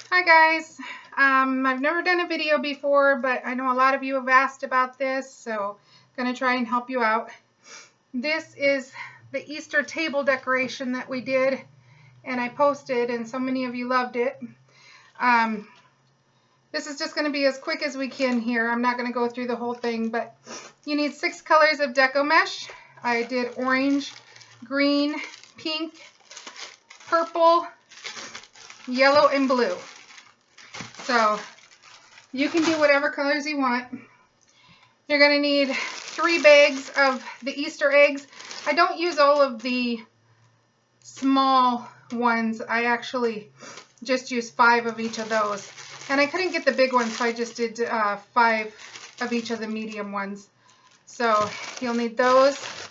Hi guys, I've never done a video before, but I know a lot of you have asked about this, so I'm going to try and help you out. This is the Easter table decoration that we did, and I posted, and so many of you loved it. This is just going to be as quick as we can here. I'm not going to go through the whole thing, but you need 6 colors of Deco mesh. I did orange, green, pink, purple, yellow, and blue. So you can do whatever colors you want. You're going to need 3 bags of the Easter eggs. I don't use all of the small ones. I actually just use 5 of each of those. And I couldn't get the big ones, so I just did 5 of each of the medium ones. So you'll need those.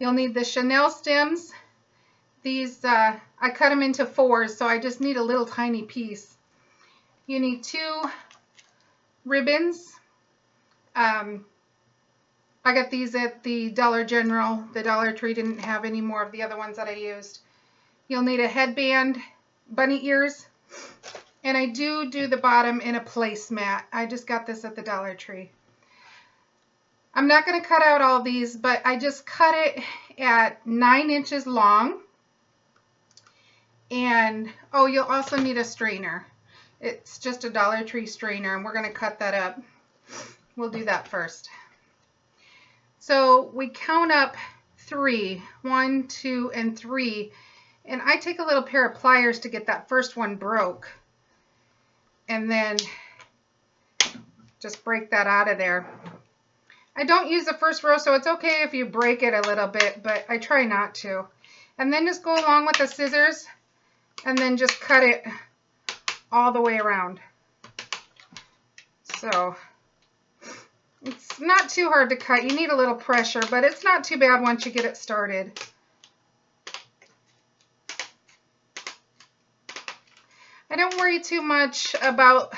You'll need the Chanel stems. These, I cut them into 4s, so I just need a little tiny piece. You need 2 ribbons. I got these at the Dollar General. The Dollar Tree didn't have any more of the other ones that I used. You'll need a headband, bunny ears, and I do the bottom in a placemat. I just got this at the Dollar Tree. I'm not going to cut out all these, but I just cut it at 9 inches long. And, oh, you'll also need a strainer. It's just a Dollar Tree strainer, and we're going to cut that up. We'll do that first. So we count up 3, 1, 2, and 3, and I take a little pair of pliers to get that first one broke, and then just break that out of there. I don't use the first row, so it's okay if you break it a little bit, but I try not to. And then just go along with the scissors, and then just cut it all the way around. So it's not too hard to cut. You need a little pressure, but it's not too bad once you get it started. I don't worry too much about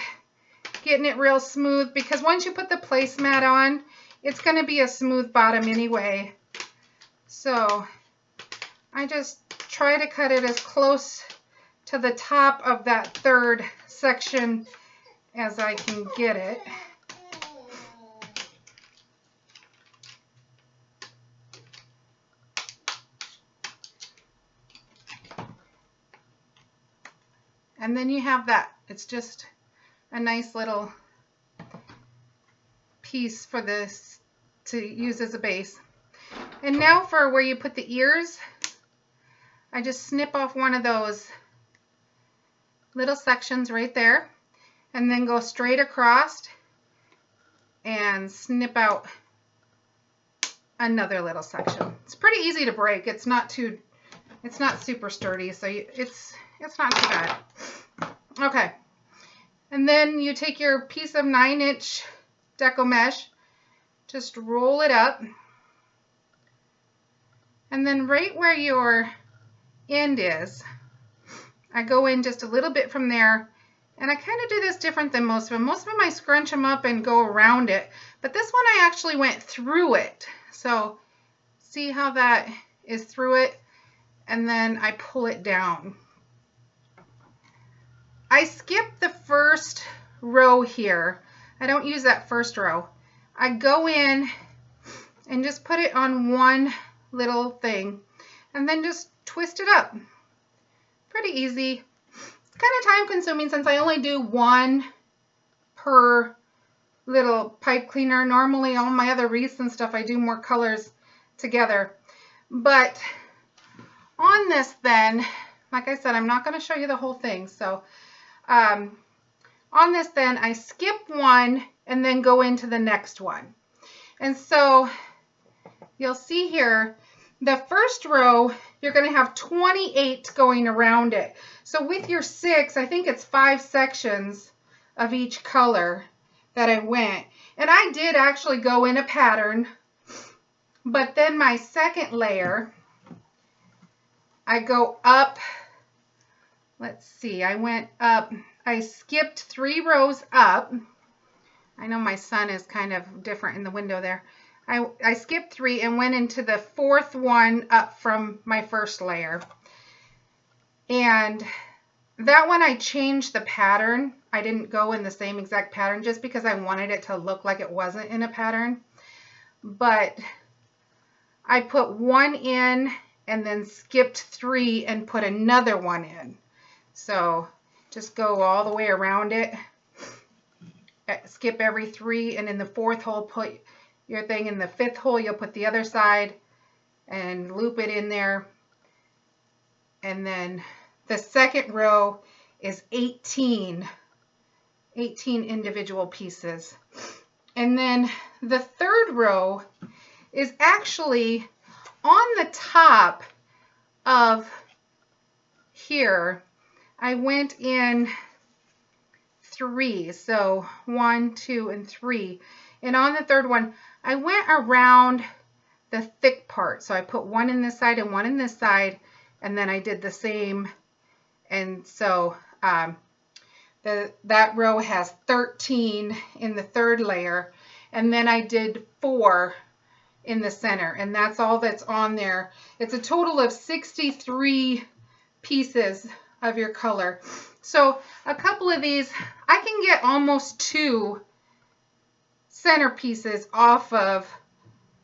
getting it real smooth, because once you put the placemat on, it's going to be a smooth bottom anyway. So I just try to cut it as close to the top of that 3rd section as I can get it. And then you have that. It's just a nice little piece for this to use as a base. And now for where you put the ears, I just snip off one of those little sections right there, and then go straight across and snip out another little section. It's pretty easy to break. It's not super sturdy, so it's not too bad. Okay, and then you take your piece of 9-inch Deco mesh, just roll it up, and then right where your end is, I go in just a little bit from there, and I kind of do this different than most of them. Most of them I scrunch them up and go around it, but this one I actually went through it. So see how that is through it, and then I pull it down. I skip the first row here. I don't use that first row. I go in and just put it on one little thing, and then just twist it up. Pretty easy. It's kind of time consuming since I only do 1 per little pipe cleaner. Normally all my other wreaths and stuff I do more colors together. But on this then, like I said, I'm not going to show you the whole thing. So on this then, I skip 1 and then go into the next one. And so you'll see here, the first row, you're going to have 28 going around it. So with your 6, I think it's 5 sections of each color that I went. And I did actually go in a pattern, but then my second layer, I go up, let's see, I went up, I skipped 3 rows up. I know my son is kind of different in the window there. I skipped 3 and went into the 4th one up from my first layer. And that one I changed the pattern. I didn't go in the same exact pattern just because I wanted it to look like it wasn't in a pattern. But I put one in and then skipped 3 and put another one in. So just go all the way around it, skip every 3, and in the 4th hole put your thing. In the 5th hole you'll put the other side and loop it in there. And then the second row is 18 individual pieces. And then the third row is actually on the top of here. I went in 3, so 1, 2, and 3. And on the third one, I went around the thick part. So I put one in this side and one in this side, and then I did the same. And so that row has 13 in the third layer, and then I did 4 in the center, and that's all that's on there. It's a total of 63 pieces of your color. So a couple of these, I can get almost 2 centerpieces off of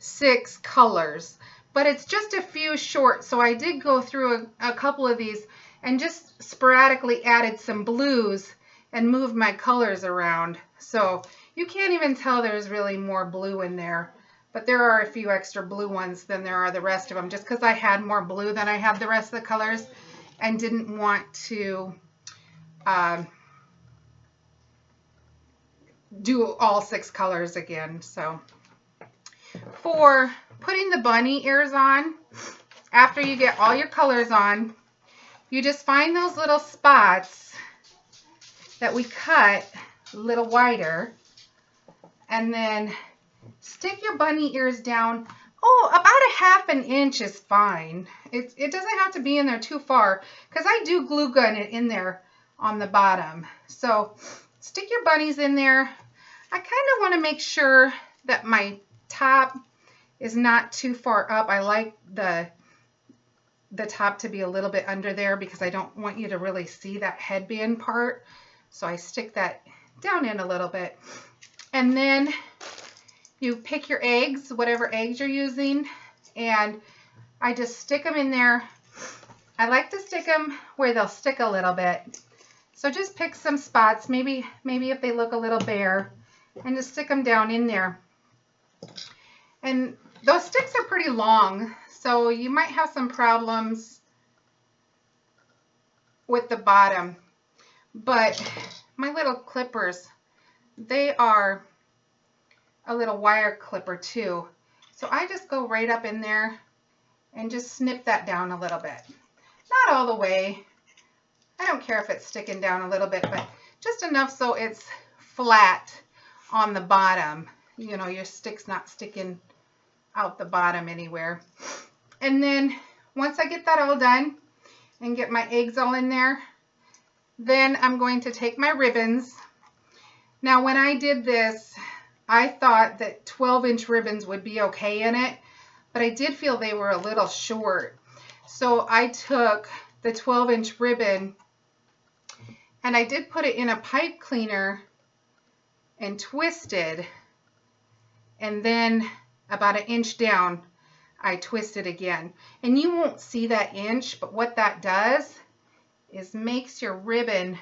6 colors, but it's just a few short. So I did go through a couple of these and just sporadically added some blues and moved my colors around. So you can't even tell there's really more blue in there, but there are a few extra blue ones than there are the rest of them, just because I had more blue than I had the rest of the colors and didn't want to do all 6 colors again. So for putting the bunny ears on, after you get all your colors on, you just find those little spots that we cut a little wider, and then stick your bunny ears down. Oh, about 1/2 inch is fine. It doesn't have to be in there too far, because I do glue gun it in there on the bottom. So stick your bunnies in there. I kind of want to make sure that my top is not too far up. I like the top to be a little bit under there because I don't want you to really see that headband part. So I stick that down in a little bit. And then you pick your eggs, whatever eggs you're using, and I just stick them in there. I like to stick them where they'll stick a little bit. So just pick some spots, maybe if they look a little bare, and just stick them down in there. And those sticks are pretty long, so you might have some problems with the bottom. But my little clippers, they are a little wire clipper too. So I just go right up in there and just snip that down a little bit. Not all the way. I don't care if it's sticking down a little bit, but just enough so it's flat on the bottom. You know, your stick's not sticking out the bottom anywhere. And then once I get that all done and get my eggs all in there, then I'm going to take my ribbons. Now when I did this, I thought that 12-inch ribbons would be okay in it, but I did feel they were a little short. So I took the 12-inch ribbon and I did put it in a pipe cleaner and twisted, and then about 1 inch down I twisted again. And you won't see that inch, but what that does is makes your ribbon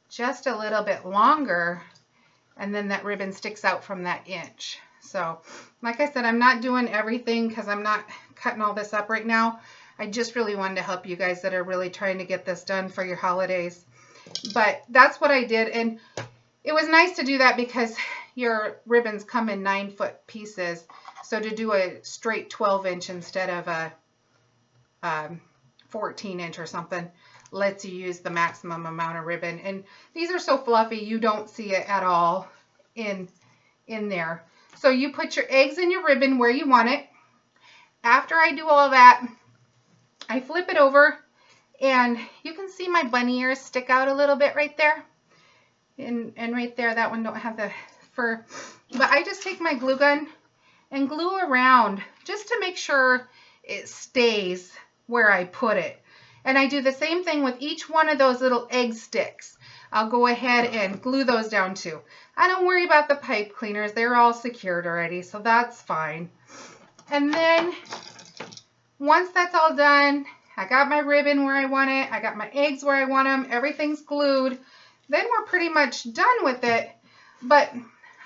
just a little bit longer, and then that ribbon sticks out from that inch. So like I said, I'm not doing everything because I'm not cutting all this up right now. I just really wanted to help you guys that are really trying to get this done for your holidays. But that's what I did, and it was nice to do that because your ribbons come in 9-foot pieces. So to do a straight 12-inch instead of a 14-inch or something lets you use the maximum amount of ribbon. And these are so fluffy you don't see it at all in there. So you put your eggs in your ribbon where you want it. After I do all that, I flip it over, and you can see my bunny ears stick out a little bit right there. And right there, that one don't have the fur. But I just take my glue gun and glue around just to make sure it stays where I put it. And I do the same thing with each one of those little egg sticks. I'll go ahead and glue those down too. I don't worry about the pipe cleaners. They're all secured already, so that's fine. And then once that's all done, I got my ribbon where I want it. I got my eggs where I want them. Everything's glued. Then we're pretty much done with it. But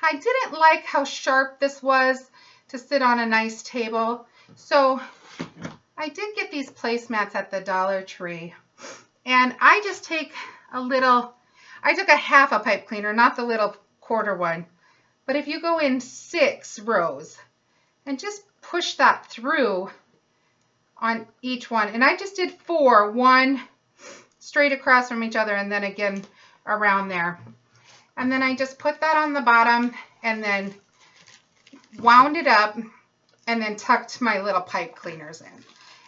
I didn't like how sharp this was to sit on a nice table. So I did get these placemats at the Dollar Tree. And I just take a little, I took a half a pipe cleaner, not the little quarter one. But if you go in 6 rows and just push that through on each one. And I just did 4, 1 straight across from each other and then again around there. And then I just put that on the bottom and then wound it up and then tucked my little pipe cleaners in.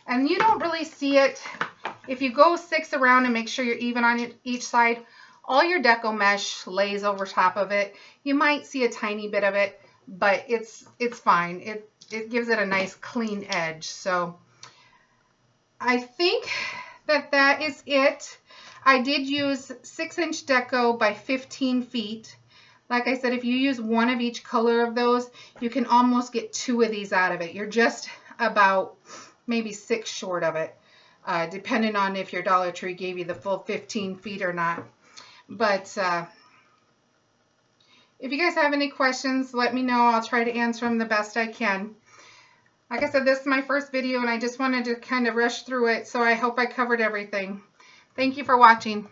And you don't really see it. If you go 6 around and make sure you're even on each side, all your Deco mesh lays over top of it. You might see a tiny bit of it, but it's fine. It gives it a nice clean edge. So I think that is it. I did use 6-inch Deco by 15 feet. Like I said, if you use one of each color of those, you can almost get 2 of these out of it. You're just about maybe 6 short of it, depending on if your Dollar Tree gave you the full 15 feet or not. But if you guys have any questions, let me know. I'll try to answer them the best I can. Like I said, this is my first video and I just wanted to kind of rush through it, so I hope I covered everything. Thank you for watching.